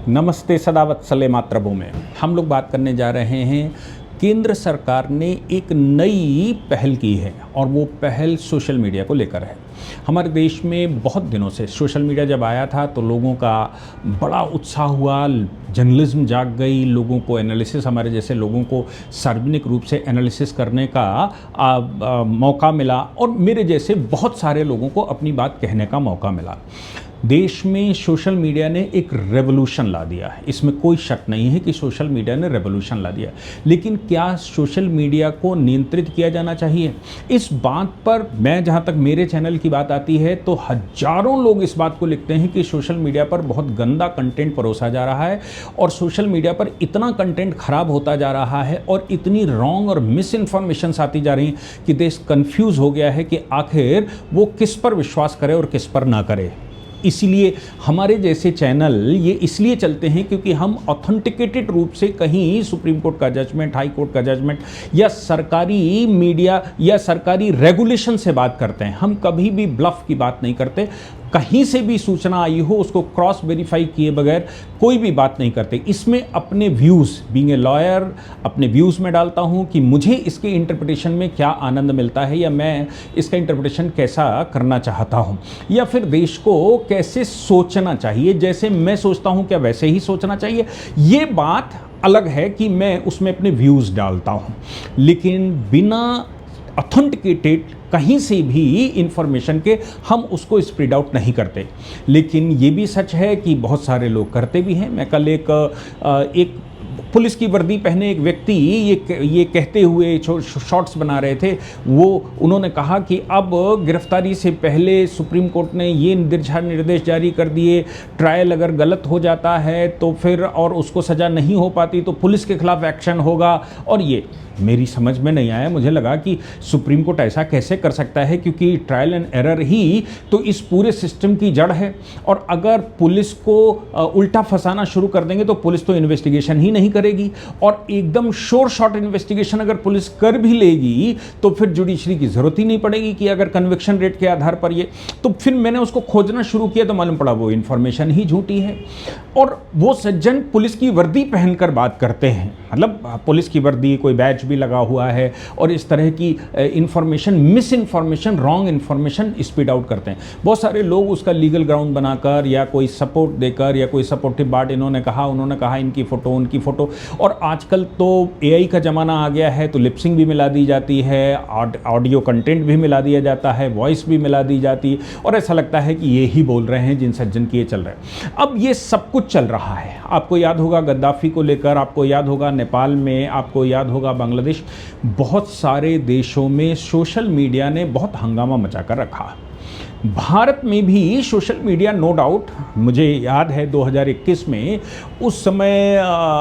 नमस्ते सदावत्सले मातृभूमि में हम लोग बात करने जा रहे हैं। केंद्र सरकार ने एक नई पहल की है और वो पहल सोशल मीडिया को लेकर है। हमारे देश में बहुत दिनों से सोशल मीडिया जब आया था तो लोगों का बड़ा उत्साह हुआ, जर्नलिज्म जाग गई, लोगों को एनालिसिस, हमारे जैसे लोगों को सार्वजनिक रूप से एनालिसिस करने का मौका मिला और मेरे जैसे बहुत सारे लोगों को अपनी बात कहने का मौका मिला। देश में सोशल मीडिया ने एक रेवोल्यूशन ला दिया है, इसमें कोई शक नहीं है कि सोशल मीडिया ने रेवोल्यूशन ला दिया। लेकिन क्या सोशल मीडिया को नियंत्रित किया जाना चाहिए? इस बात पर मैं, जहाँ तक मेरे चैनल की बात आती है, तो हजारों लोग इस बात को लिखते हैं कि सोशल मीडिया पर बहुत गंदा कंटेंट परोसा जा रहा है और सोशल मीडिया पर इतना कंटेंट खराब होता जा रहा है और इतनी रॉन्ग और मिस इन्फॉर्मेशंस आती जा रही हैं कि देश कंफ्यूज हो गया है कि आखिर वो किस पर विश्वास करे और किस पर ना करे। इसीलिए हमारे जैसे चैनल ये इसलिए चलते हैं क्योंकि हम ऑथेंटिकेटेड रूप से कहीं सुप्रीम कोर्ट का जजमेंट, हाई कोर्ट का जजमेंट या सरकारी मीडिया या सरकारी रेगुलेशन से बात करते हैं। हम कभी भी ब्लफ की बात नहीं करते। कहीं से भी सूचना आई हो उसको क्रॉस वेरीफाई किए बगैर कोई भी बात नहीं करते। इसमें अपने व्यूज़, बीइंग ए लॉयर, अपने व्यूज़ में डालता हूं कि मुझे इसके इंटरप्रिटेशन में क्या आनंद मिलता है या मैं इसका इंटरप्रिटेशन कैसा करना चाहता हूं या फिर देश को कैसे सोचना चाहिए, जैसे मैं सोचता हूं क्या वैसे ही सोचना चाहिए। ये बात अलग है कि मैं उसमें अपने व्यूज़ डालता हूं, लेकिन बिना ऑथेंटिकेटेड कहीं से भी इंफॉर्मेशन के हम उसको स्प्रेड आउट नहीं करते। लेकिन ये भी सच है कि बहुत सारे लोग करते भी हैं। मैं कल एक पुलिस की वर्दी पहने एक व्यक्ति ये कहते हुए शॉर्ट्स बना रहे थे, उन्होंने कहा कि अब गिरफ्तारी से पहले सुप्रीम कोर्ट ने ये निर्देश जारी कर दिए, ट्रायल अगर गलत हो जाता है तो फिर और उसको सज़ा नहीं हो पाती तो पुलिस के खिलाफ एक्शन होगा। और ये मेरी समझ में नहीं आया। मुझे लगा कि सुप्रीम कोर्ट ऐसा कैसे कर सकता है, क्योंकि ट्रायल एंड एरर ही तो इस पूरे सिस्टम की जड़ है। और अगर पुलिस को उल्टा फंसाना शुरू कर देंगे तो पुलिस तो इन्वेस्टिगेशन ही नहीं करेगी, और एकदम शोर शॉर्ट इन्वेस्टिगेशन अगर पुलिस कर भी लेगी तो फिर जुडिशरी की ज़रूरत ही नहीं पड़ेगी कि अगर कन्विक्शन रेट के आधार पर ये, तो फिर मैंने उसको खोजना शुरू किया तो मालूम पड़ा वो इन्फॉर्मेशन ही झूठी है। और वो सज्जन पुलिस की वर्दी पहनकर बात करते हैं, मतलब पुलिस की वर्दी, कोई बैच भी लगा हुआ है, और इस तरह की information, miss information, wrong information speed out करते हैं। बहुत सारे लोग उसका लीगल ग्राउंड बनाकर या कोई सपोर्ट देकर या कोई सपोर्टिव बात, उन्होंने कहा इनकी फ़ोटो, उनकी फ़ोटो। और आजकल तो एआई का ज़माना आ गया है तो लिपसिंग भी मिला दी जाती है, ऑडियो कंटेंट भी मिला दिया जाता है, वॉइस भी मिला दी जाती है, और ऐसा लगता है कि ये ही बोल रहे हैं जिन सज्जन की ये चल रहा है। अब ये सब कुछ चल रहा है। आपको याद होगा गद्दाफी को लेकर, आपको याद होगा नेपाल में, आपको याद होगा बांग्लादेश, बहुत सारे देशों में सोशल मीडिया ने बहुत हंगामा मचा कर रखा। भारत में भी सोशल मीडिया नो डाउट, मुझे याद है 2021 में, उस समय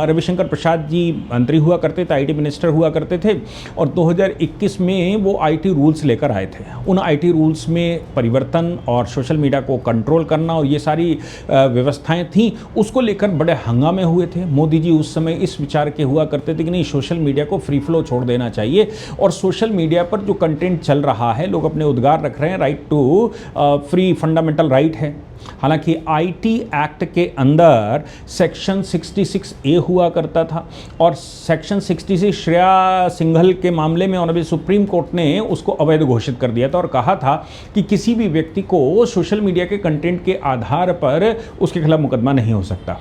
रविशंकर प्रसाद जी मंत्री हुआ करते थे, आईटी मिनिस्टर हुआ करते थे, और 2021 में वो आईटी रूल्स लेकर आए थे। उन आईटी रूल्स में परिवर्तन और सोशल मीडिया को कंट्रोल करना और ये सारी व्यवस्थाएं थी, उसको लेकर बड़े हंगामे हुए थे। मोदी जी उस समय इस विचार के हुआ करते थे कि नहीं, सोशल मीडिया को फ्री फ्लो छोड़ देना चाहिए, और सोशल मीडिया पर जो कंटेंट चल रहा है, लोग अपने उद्गार रख रहे हैं, right to free fundamental right है। हालांकि आईटी एक्ट के अंदर सेक्शन 66A हुआ करता था, और सेक्शन 66 श्रेया सिंघल के मामले में ऑनरेबल सुप्रीम कोर्ट ने उसको अवैध घोषित कर दिया था और कहा था कि किसी भी व्यक्ति को सोशल मीडिया के कंटेंट के आधार पर उसके खिलाफ मुकदमा नहीं हो सकता।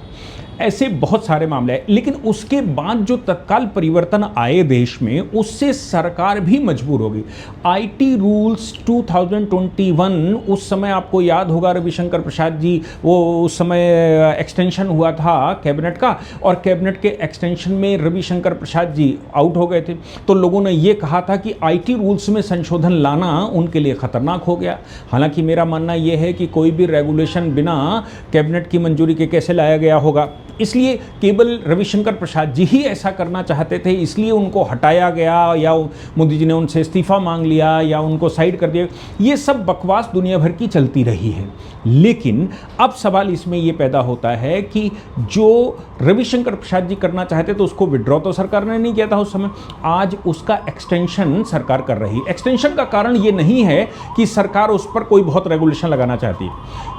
ऐसे बहुत सारे मामले हैं। लेकिन उसके बाद जो तत्काल परिवर्तन आए देश में, उससे सरकार भी मजबूर हो गई। आईटी रूल्स 2021, उस समय आपको याद होगा रविशंकर प्रसाद जी, वो उस समय एक्सटेंशन हुआ था कैबिनेट का, और कैबिनेट के एक्सटेंशन में रविशंकर प्रसाद जी आउट हो गए थे। तो लोगों ने ये कहा था कि आईटी रूल्स में संशोधन लाना उनके लिए खतरनाक हो गया। हालांकि मेरा मानना यह है कि कोई भी रेगुलेशन बिना कैबिनेट की मंजूरी के कैसे लाया गया होगा, इसलिए केवल रविशंकर प्रसाद जी ही ऐसा करना चाहते थे, इसलिए उनको हटाया गया, या मोदी जी ने उनसे इस्तीफा मांग लिया या उनको साइड कर दिया। ये सब बकवास दुनिया भर की चलती रही है। लेकिन अब सवाल इसमें ये पैदा होता है कि जो रविशंकर प्रसाद जी करना चाहते तो उसको विड्रॉ तो सरकार ने नहीं किया था उस समय, आज उसका एक्सटेंशन सरकार कर रही है। एक्सटेंशन का कारण ये नहीं है कि सरकार उस पर कोई बहुत रेगुलेशन लगाना चाहती है,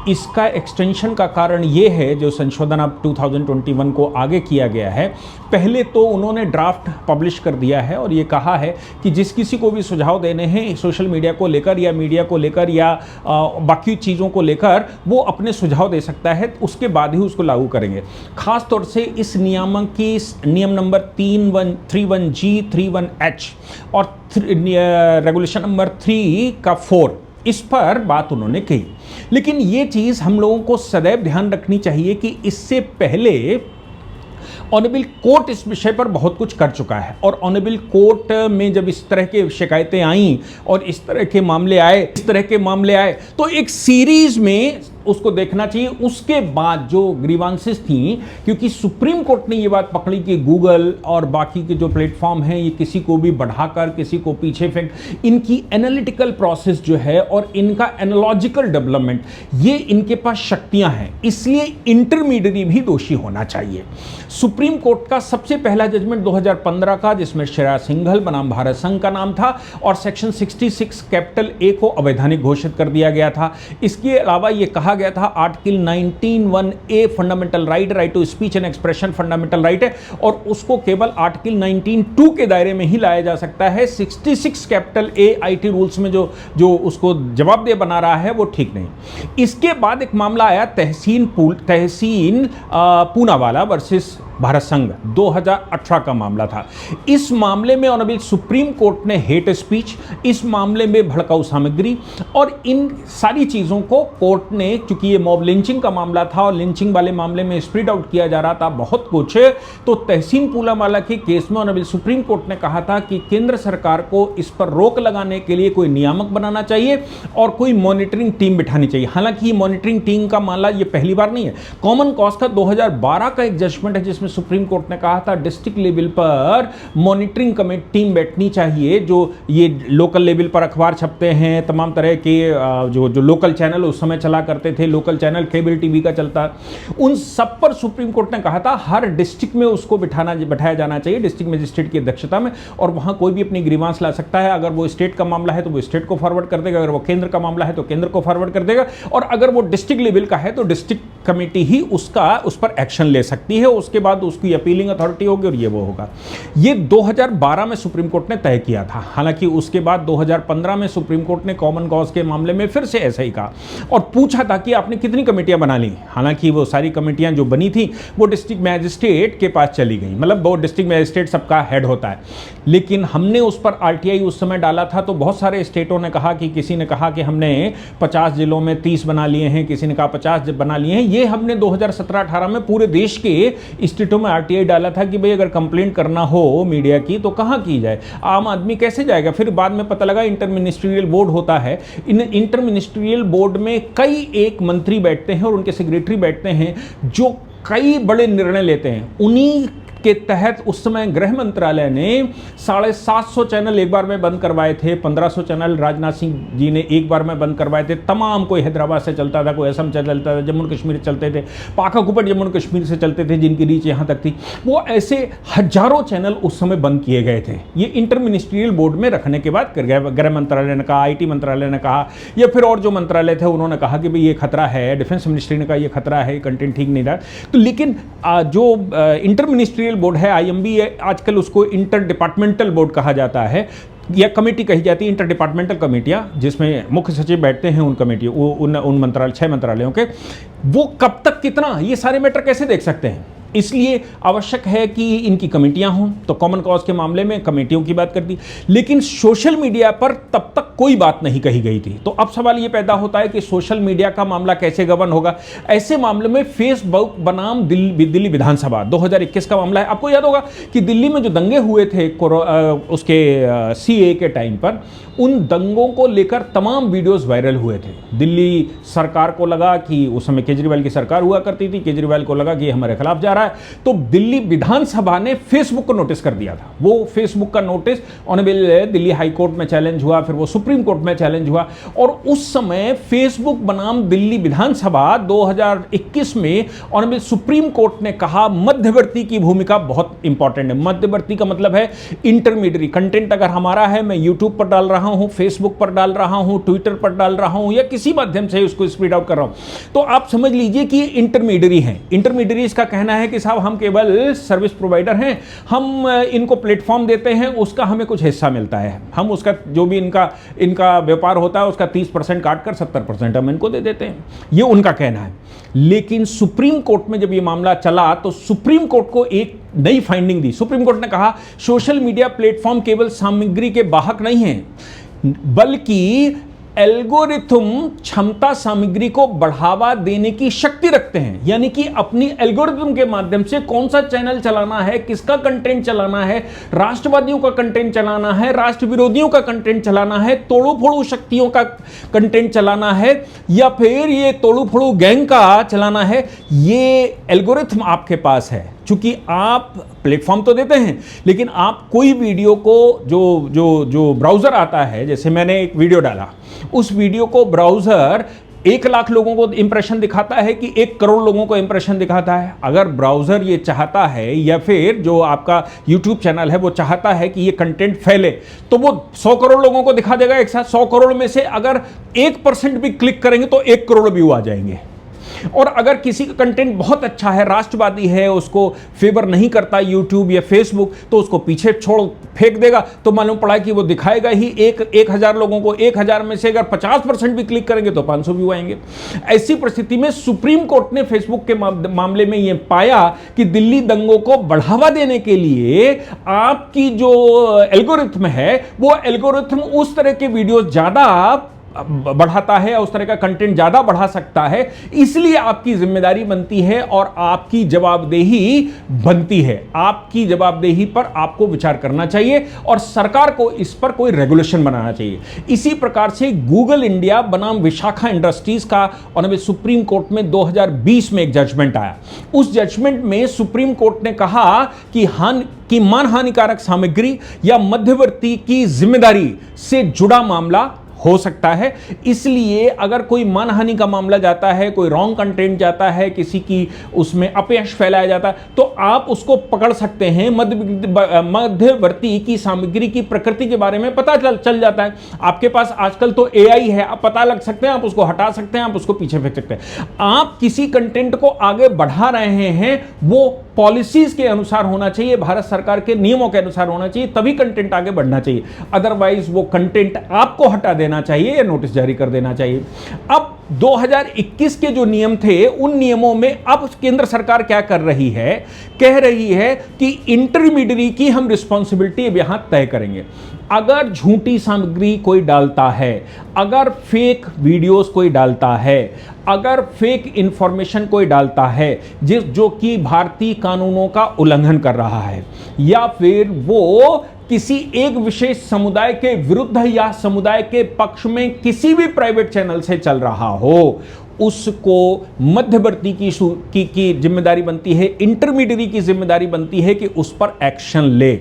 इसका एक्सटेंशन का कारण ये है, जो संशोधन अब 2021 2021 को आगे किया गया है। पहले तो उन्होंने ड्राफ्ट पब्लिश कर दिया है और ये कहा है कि जिस किसी को भी सुझाव देने हैं सोशल मीडिया को लेकर या मीडिया को लेकर या बाकी चीज़ों को लेकर, वो अपने सुझाव दे सकता है, उसके बाद ही उसको लागू करेंगे। खास तौर से इस नियामक की नियम नंबर 31G 31H और रेगुलेशन नंबर 3 का 4, इस पर बात उन्होंने कही। लेकिन ये चीज़ हम लोगों को सदैव ध्यान रखनी चाहिए कि इससे पहले ऑनरेबल कोर्ट इस विषय पर बहुत कुछ कर चुका है, और ऑनरेबल कोर्ट में जब इस तरह के शिकायतें आईं और इस तरह के मामले आए तो एक सीरीज में उसको देखना चाहिए। उसके बाद जो ग्रीवांसेस थी, क्योंकि सुप्रीम कोर्ट ने ये बात पकड़ी कि गूगल और बाकी के जो प्लेटफॉर्म हैं ये किसी को भी बढ़ाकर किसी को पीछे फेंक, इनकी एनालिटिकल प्रोसेस जो है और इनका एनालॉजिकल डेवलपमेंट, ये इनके पास शक्तियां हैं, इसलिए इंटरमीडियरी भी दोषी होना चाहिए। सुप्रीम कोर्ट का सबसे पहला जजमेंट 2015 का, जिसमें श्रेया सिंघल बनाम भारत संघ का नाम था और सेक्शन 66 कैपिटल ए को अवैधानिक घोषित कर दिया गया था। इसके अलावा ये कहा गया था article 19(1)A fundamental right to speech and expression fundamental right है, और उसको केवल आर्टिकल 19(2) के दायरे में ही लाया जा सकता है। 66 कैपिटल ए आईटी रूल्स में जो उसको जवाबदेह बना रहा है वो ठीक नहीं। इसके बाद एक मामला आया तहसीन पूनावाला वर्सेस भारत संघ, 2018 का मामला था। इस मामले में ऑनरेबल सुप्रीम कोर्ट ने हेट स्पीच, इस मामले में भड़काऊ सामग्री और इन सारी चीज़ों को कोर्ट ने, चूंकि ये मॉब लिंचिंग का मामला था और लिंचिंग वाले मामले में स्प्रेड आउट किया जा रहा था बहुत कुछ, तो तहसीन पूनावाला के केस में ऑनरेबल सुप्रीम कोर्ट ने कहा था कि केंद्र सरकार को इस पर रोक लगाने के लिए कोई नियामक बनाना चाहिए और कोई मॉनिटरिंग टीम बिठानी चाहिए। हालांकि ये मॉनिटरिंग टीम का मामला ये पहली बार नहीं है। कॉमन कॉज का 2012 का एक जजमेंट है जिसमें सुप्रीम कोर्ट ने कहा था डिस्ट्रिक्ट लेवल पर मॉनिटरिंग कमेटी टीम बैठनी चाहिए। जो ये लोकल लेवल पर अखबार छपते हैं, तमाम तरह के जो लोकल चैनल उस समय चला करते थे, लोकल चैनल केबल टीवी का चलता, उन सब पर सुप्रीम कोर्ट ने कहा था हर डिस्ट्रिक्ट में उसको बैठाया जाना चाहिए डिस्ट्रिक्ट मजिस्ट्रेट की अध्यक्षता में, और वहां कोई भी अपनी ग्रीवांस ला सकता है। अगर वो स्टेट का मामला है तो वो स्टेट को फॉरवर्ड कर देगा, अगर वो केंद्र का मामला है तो केंद्र को फॉरवर्ड कर देगा, और अगर वो डिस्ट्रिक्ट लेवल का है तो डिस्ट्रिक्ट कमेटी ही उस पर एक्शन ले सकती है। उसके बाद उसकी अपीलिंग अथॉरिटी होगी और ये वो होगा। ये 2012 में सुप्रीम कोर्ट ने तय किया था। हालांकि उसके बाद 2015 में सुप्रीम कोर्ट ने कॉमन कॉज के मामले में फिर से ऐसा ही कहा और पूछा था कि आपने कितनी कमेटियां बना ली। हालांकि वो सारी कमेटियां जो बनी थी वो डिस्ट्रिक्ट मैजिस्ट्रेट के पास चली गई, मतलब वो डिस्ट्रिक्ट मैजिस्ट्रेट सबका हेड होता है। लेकिन हमने उस पर आरटीआई उस समय डाला था तो बहुत सारे स्टेटों ने कहा कि, किसी ने कहा कि हमने 50 जिलों में 30 बना लिए हैं, किसी ने कहा 50 बना लिए हैं। ये हमने 2017-18 में पूरे देश के स्टेटों में आरटीआई डाला था कि भाई अगर कंप्लेंट करना हो मीडिया की तो कहां की जाए, आम आदमी कैसे जाएगा। फिर बाद में पता लगा इंटर मिनिस्ट्रियल बोर्ड होता है, इन इंटर मिनिस्ट्रियल बोर्ड में कई एक मंत्री बैठते हैं और उनके सेक्रेटरी बैठते हैं जो कई बड़े निर्णय लेते हैं। उन्हीं के तहत उस समय गृह मंत्रालय ने 750 चैनल एक बार में बंद करवाए थे, 1500 चैनल राजनाथ सिंह जी ने एक बार में बंद करवाए थे। तमाम, कोई हैदराबाद से चलता था, कोई असम से चलता था, जम्मू कश्मीर से चलते थे, पाका कुपट जम्मू कश्मीर से चलते थे जिनकी रीच यहाँ तक थी। वो ऐसे हजारों चैनल उस समय बंद किए गए थे। ये इंटर मिनिस्ट्रियल बोर्ड में रखने के बाद गृह मंत्रालय ने कहा, IT मंत्रालय ने कहा, या फिर और जो मंत्रालय थे उन्होंने कहा कि भाई ये खतरा है, डिफेंस मिनिस्ट्री ने कहा ये खतरा है, कंटेंट ठीक नहीं रहा। तो लेकिन जो इंटर मिनिस्ट्रियल बोर्ड है, IMB है, आजकल उसको इंटर डिपार्टमेंटल बोर्ड कहा जाता है या कमेटी कही जाती है, इंटर डिपार्टमेंटल कमेटियां, जिसमें मुख्य सचिव बैठते हैं उन कमेटियों, उन मंत्रालय 6 मंत्रालयों के। वो कब तक कितना, ये सारे मैटर कैसे देख सकते हैं। इसलिए आवश्यक है कि इनकी कमेटियां हों। तो कॉमन कॉज के मामले में कमेटियों की बात कर दी, लेकिन सोशल मीडिया पर तब तक कोई बात नहीं कही गई थी। तो अब सवाल ये पैदा होता है कि सोशल मीडिया का मामला कैसे गवर्न होगा। ऐसे मामले में फेसबुक बनाम दिल्ली विधानसभा 2021 का मामला है। आपको याद होगा कि दिल्ली में जो दंगे हुए थे उसके CA के टाइम पर, उन दंगों को लेकर तमाम वीडियोस वायरल हुए थे। दिल्ली सरकार को लगा कि उस समय केजरीवाल की सरकार हुआ करती थी, केजरीवाल को लगा कि हमारे खिलाफ जा रहा है, तो दिल्ली विधानसभा ने फेसबुक को नोटिस कर दिया था। वो फेसबुक का notice honourable Delhi high court में चैलेंज हुआ, फिर वो सुप्रीम कोर्ट में चैलेंज हुआ, और उस समय फेसबुक बनाम दिल्ली विधानसभा 2021 में ऑनरेबल सुप्रीम कोर्ट ने कहा मध्यवर्ती की भूमिका बहुत इंपॉर्टेंट है। मध्यवर्ती का मतलब है इंटरमीडिएट कंटेंट अगर हमारा है, मैं यूट्यूब पर डाल रहा हूं, फेसबुक पर डाल रहा हूं, ट्विटर पर डाल रहा हूं, या किसी माध्यम से उसको स्प्रेड आउट कर रहा हूं, तो आप समझ लीजिए कि ये इंटरमीडिएट हैं। इंटरमीडिएट का कहना है कि साहब हम केवल सर्विस प्रोवाइडर हैं, हम इनको प्लेटफॉर्म देते हैं, उसका हमें कुछ हिस्सा मिलता है, हम उसका जो भी इनका व्यापार होता है उसका 30% काट कर 70% हम इनको दे देते हैं, ये उनका कहना है। लेकिन सुप्रीम कोर्ट में जब ये मामला चला तो सुप्रीम कोर्ट को एक नई फाइंडिंग दी। सुप्रीम कोर्ट ने कहा सोशल मीडिया प्लेटफॉर्म केवल सामग्री के वाहक नहीं हैं, बल्कि एल्गोरिथम क्षमता सामग्री को बढ़ावा देने की शक्ति रखते हैं। यानी कि अपनी एल्गोरिथम के माध्यम से कौन सा चैनल चलाना है, किसका कंटेंट चलाना है, राष्ट्रवादियों का कंटेंट चलाना है, राष्ट्र विरोधियों का कंटेंट चलाना है, तोड़ू फोड़ू शक्तियों का कंटेंट चलाना है, या फिर ये तोड़ू फोड़ू गैंग का चलाना है, ये एल्गोरिथम आपके पास है। चूंकि आप प्लेटफॉर्म तो देते हैं, लेकिन आप कोई वीडियो को जो ब्राउजर आता है, जैसे मैंने एक वीडियो डाला, उस वीडियो को ब्राउजर 1 लाख लोगों को इंप्रेशन दिखाता है कि 1 करोड़ लोगों को इंप्रेशन दिखाता है। अगर ब्राउजर ये चाहता है या फिर जो आपका यूट्यूब चैनल है वो चाहता है कि ये कंटेंट फैले, तो वो 100 करोड़ लोगों को दिखा देगा एक साथ। 100 करोड़ में से अगर 1% भी क्लिक करेंगे तो 1 करोड़ व्यू आ जाएंगे। और अगर किसी का कंटेंट बहुत अच्छा है, राष्ट्रवादी है, उसको फेवर नहीं करता यूट्यूब या फेसबुक, तो उसको पीछे छोड़ फेंक देगा। तो मालूम पड़ा कि वो दिखाएगा ही 1000 लोगों को, 1000 में से अगर 50% भी क्लिक करेंगे तो 500 व्यू आएंगे। ऐसी परिस्थिति में सुप्रीम कोर्ट ने फेसबुक के मामले में यह पाया कि दिल्ली दंगों को बढ़ावा देने के लिए आपकी जो एल्गोरिथम है, वो एल्गोरिथम उस तरह के वीडियो ज्यादा बढ़ाता है, उस तरह का कंटेंट ज्यादा बढ़ा सकता है। इसलिए आपकी जिम्मेदारी बनती है और आपकी जवाबदेही बनती है। आपकी जवाबदेही पर आपको विचार करना चाहिए और सरकार को इस पर कोई रेगुलेशन बनाना चाहिए। इसी प्रकार से गूगल इंडिया बनाम विशाखा इंडस्ट्रीज का और सुप्रीम कोर्ट में 2020 में एक जजमेंट आया। उस जजमेंट में सुप्रीम कोर्ट ने कहा कि मानहानिकारक सामग्री या मध्यवर्ती की जिम्मेदारी से जुड़ा मामला हो सकता है। इसलिए अगर कोई मानहानि का मामला जाता है, कोई रॉन्ग कंटेंट जाता है, किसी की उसमें अपयश फैलाया जाता है, तो आप उसको पकड़ सकते हैं। मध्यवर्ती की सामग्री की प्रकृति के बारे में पता चल जाता है। आपके पास आजकल तो एआई है, आप पता लग सकते हैं, आप उसको हटा सकते हैं, आप उसको पीछे फेंक सकते हैं। आप किसी कंटेंट को आगे बढ़ा रहे हैं, वो पॉलिसीज के अनुसार होना चाहिए, भारत सरकार के नियमों के अनुसार होना चाहिए, तभी कंटेंट आगे बढ़ना चाहिए। अदरवाइज वो कंटेंट आपको हटा देना चाहिए या नोटिस जारी कर देना चाहिए। अब 2021 के जो नियम थे, उन नियमों में अब केंद्र सरकार क्या कर रही है, कह रही है कि इंटरमीडियरी की हम रिस्पॉन्सिबिलिटी यहां तय करेंगे। अगर झूठी सामग्री कोई डालता है, अगर फेक वीडियोस कोई डालता है, अगर फेक इंफॉर्मेशन कोई डालता है जो कि भारतीय कानूनों का उल्लंघन कर रहा है, या फिर वो किसी एक विशेष समुदाय के विरुद्ध या समुदाय के पक्ष में किसी भी प्राइवेट चैनल से चल रहा हो, उसको मध्यवर्ती की जिम्मेदारी बनती है, इंटरमीडियरी की जिम्मेदारी बनती है कि उस पर एक्शन ले।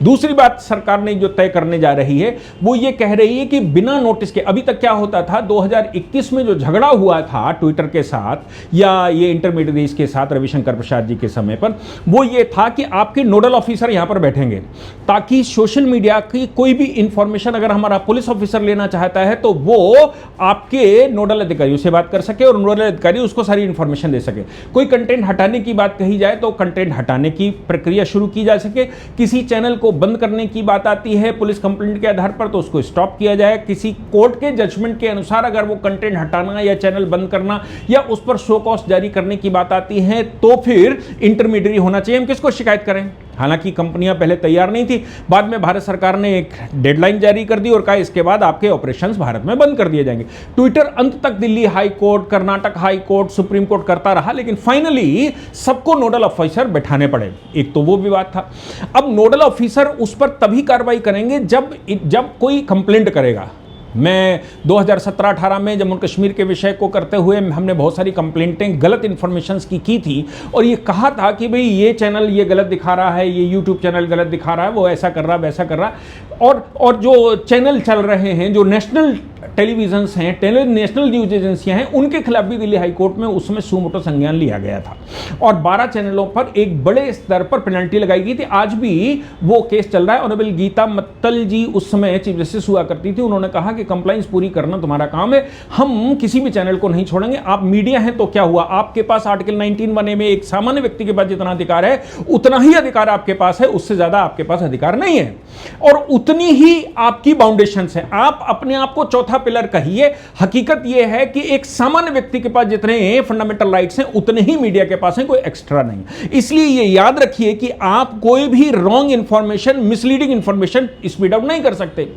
दूसरी बात सरकार ने जो तय करने जा रही है वो ये कह रही है कि बिना नोटिस के, अभी तक क्या होता था, 2021 में जो झगड़ा हुआ था ट्विटर के साथ या ये इंटरमीडियरीज के साथ रविशंकर प्रसाद जी के समय पर, वो ये था कि आपके नोडल ऑफिसर यहां पर बैठेंगे ताकि सोशल मीडिया की कोई भी इंफॉर्मेशन अगर हमारा पुलिस ऑफिसर लेना चाहता है तो वो आपके नोडल अधिकारियों से बात कर सके और नोडल अधिकारी उसको सारी इंफॉर्मेशन दे सके। कोई कंटेंट हटाने की बात कही जाए तो कंटेंट हटाने की प्रक्रिया शुरू की जा सके। किसी चैनल को बंद करने की बात आती है पुलिस कंप्लेंट के आधार पर तो उसको स्टॉप किया जाए। किसी कोर्ट के जजमेंट के अनुसार अगर वो कंटेंट हटाना या चैनल बंद करना या उस पर शो कॉज जारी करने की बात आती है तो फिर इंटरमीडियरी होना चाहिए। हम किसको शिकायत करें? हालांकि कंपनियां पहले तैयार नहीं थी, बाद में भारत सरकार ने एक डेडलाइन जारी कर दी और कहा इसके बाद आपके ऑपरेशंस भारत में बंद कर दिए जाएंगे। ट्विटर अंत तक Delhi high court, Karnataka high court, supreme court करता रहा, लेकिन फाइनली सबको नोडल ऑफिसर बैठाने पड़े। एक तो वो विवाद था। अब नोडल ऑफिसर उस पर तभी कार्रवाई करेंगे जब कोई कंप्लेंट करेगा। मैं 2017-18 में जम्मू कश्मीर के विषय को करते हुए हमने बहुत सारी कंप्लेंटें गलत इन्फॉर्मेशंस की थी और ये कहा था कि भाई ये चैनल ये गलत दिखा रहा है, ये यूट्यूब चैनल गलत दिखा रहा है, वो ऐसा कर रहा है, वैसा कर रहा है। और जो चैनल चल रहे हैं, जो नेशनल टेलीविजन्स हैं, नेशनल न्यूज एजेंसियां हैं, उनके खिलाफ भी दिल्ली हाईकोर्ट में उस समय सुमोटो संज्ञान लिया गया था और 12 चैनलों पर एक बड़े स्तर पर पेनल्टी लगाई गई थी। आज भी वो केस चल रहा है। ऑनरेबल गीता मित्तल जी उस समय चीफ जस्टिस हुआ करती थी। उन्होंने कहा कि कंप्लाइंस पूरी करना तुम्हारा काम है, हम किसी भी चैनल को नहीं छोड़ेंगे। आप मीडिया हैं तो क्या हुआ, आपके पास आर्टिकल 19(1) में एक सामान्य व्यक्ति के पास जितना अधिकार है उतना ही अधिकार आपके पास है, उससे ज्यादा आपके पास अधिकार नहीं है और उतनी ही आपकी बाउंडेशंस है। आप अपने आप को चौथा पिलर कहिए। हकीकत यह है कि एक सामान्य व्यक्ति के पास जितने फंडामेंटल राइट्स हैं उतने ही मीडिया के पास हैं, कोई एक्स्ट्रा नहीं। इसलिए यह याद रखिए कि आप कोई भी wrong information, misleading information speed out नहीं कर सकते।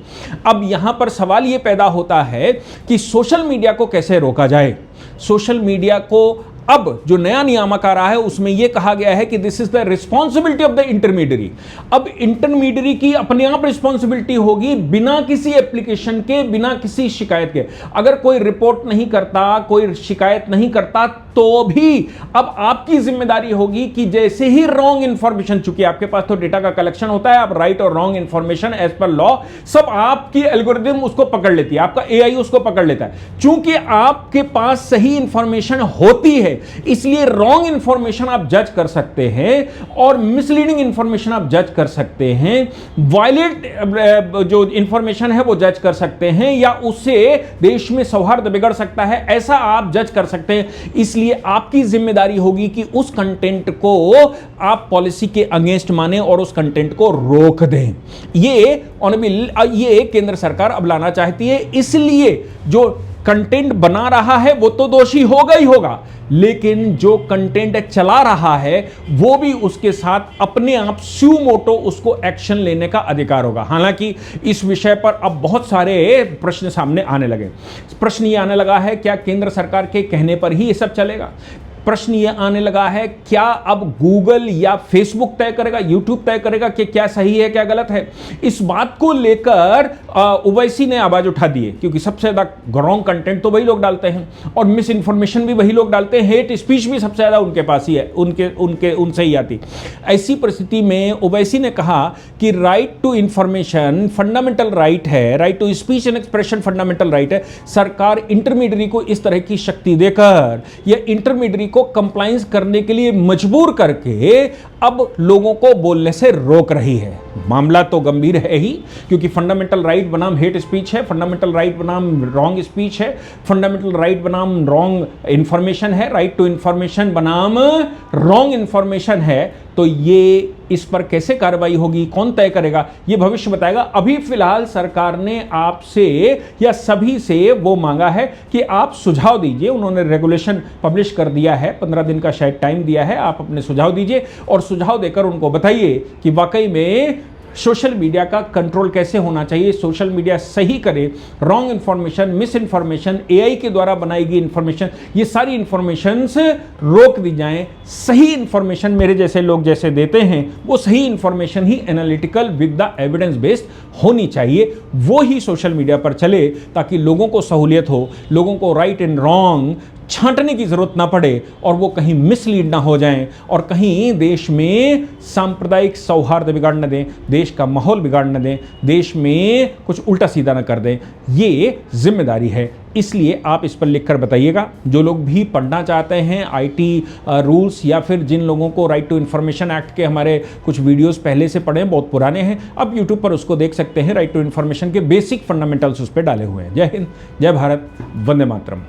अब यहां पर सवाल यह पैदा होता है कि सोशल मीडिया को कैसे रोका जाए। सोशल मीडिया को अब जो नया नियामक आ रहा है उसमें यह कहा गया है कि this is the responsibility of the intermediary. अब इंटरमीडियरी की अपने आप रिस्पॉन्सिबिलिटी होगी, बिना किसी एप्लीकेशन के, बिना किसी शिकायत के। अगर कोई रिपोर्ट नहीं करता, कोई शिकायत नहीं करता, तो भी अब आपकी जिम्मेदारी होगी कि जैसे ही रॉन्ग इंफॉर्मेशन, चूंकि आपके पास तो डेटा का कलेक्शन होता है, आप राइट और wrong information as per law सब आपकी एल्गोरिथम उसको पकड़ लेती है, आपका एआई उसको पकड़ लेता है। चूंकि आपके पास सही इंफॉर्मेशन होती है इसलिए रॉन्ग इंफॉर्मेशन आप जज कर सकते हैं और मिसलीडिंग इंफॉर्मेशन आप जज कर सकते हैं, वायलेट जो इंफॉर्मेशन है वो जज कर सकते हैं, या उससे देश में सौहार्द बिगड़ सकता है ऐसा आप जज कर सकते हैं। इसलिए आपकी जिम्मेदारी होगी कि उस कंटेंट को आप पॉलिसी के अगेंस्ट माने और उस कंटेंट को रोक दें। ये केंद्र सरकार अब लाना चाहती है। इसलिए जो कंटेंट बना रहा है वो तो दोषी होगा ही होगा, लेकिन जो कंटेंट चला रहा है वो भी उसके साथ अपने आप स्यू मोटो उसको एक्शन लेने का अधिकार होगा। हालांकि इस विषय पर अब बहुत सारे प्रश्न सामने आने लगे। प्रश्न ये आने लगा है, क्या केंद्र सरकार के कहने पर ही ये सब चलेगा? प्रश्न ये आने लगा है, क्या अब गूगल या फेसबुक तय करेगा, यूट्यूब तय करेगा कि क्या सही है क्या गलत है? इस बात को लेकर ओवैसी ने आवाज उठा दी है, क्योंकि सबसे ज्यादा रॉन्ग कंटेंट तो वही लोग डालते हैं और मिस इन्फॉर्मेशन भी वही लोग डालते हैं, हेट स्पीच भी सबसे ज्यादा उनके पास ही है, उनसे ही आती। ऐसी परिस्थिति में ओवैसी ने कहा कि right to information fundamental right है, right to speech and expression fundamental right है। सरकार इंटरमीडियरी को इस तरह की शक्ति देकर या इंटरमीडियरी को कंप्लायंस करने के लिए मजबूर करके अब लोगों को बोलने से रोक रही है। मामला तो गंभीर है ही, क्योंकि फंडामेंटल राइट बनाम हेट स्पीच है, फंडामेंटल राइट बनाम रॉन्ग स्पीच है, फंडामेंटल राइट बनाम रॉन्ग इंफॉर्मेशन है, राइट टू इंफॉर्मेशन बनाम रॉन्ग इंफॉर्मेशन है। तो ये इस पर कैसे कार्रवाई होगी, कौन तय करेगा, ये भविष्य बताएगा। अभी फिलहाल सरकार ने आपसे या सभी से वो मांगा है कि आप सुझाव दीजिए। उन्होंने रेगुलेशन पब्लिश कर दिया है, 15 दिन का शायद टाइम दिया है, आप अपने सुझाव दीजिए और सुझाव देकर उनको बताइए कि वाकई में सोशल मीडिया का कंट्रोल कैसे होना चाहिए, सोशल मीडिया सही करे, wrong information, miss information, AI के द्वारा बनाई गई इंफॉर्मेशन, ये सारी इंफॉर्मेशन रोक दी जाएं। सही इंफॉर्मेशन मेरे जैसे लोग जैसे देते हैं वो सही information he analytical with the evidence based होनी चाहिए, वो ही सोशल मीडिया पर चले ताकि लोगों को सहूलियत हो, लोगों को राइट एंड रॉन्ग छांटने की जरूरत ना पड़े और वो कहीं मिसलीड ना हो जाएं और कहीं देश में सांप्रदायिक सौहार्द बिगाड़ न दें, देश का माहौल बिगाड़ न दें, देश में कुछ उल्टा सीधा न कर दें। ये जिम्मेदारी है। इसलिए आप इस पर लिखकर बताइएगा। जो लोग भी पढ़ना चाहते हैं आईटी रूल्स, या फिर जिन लोगों को राइट टू इंफॉर्मेशन एक्ट के हमारे कुछ वीडियोस पहले से पढ़े हैं, बहुत पुराने हैं, अब यूट्यूब पर उसको देख सकते हैं। राइट टू इंफॉर्मेशन के बेसिक फंडामेंटल्स उस पर डाले हुए हैं। जय हिंद, जय भारत, वंदे मातरम।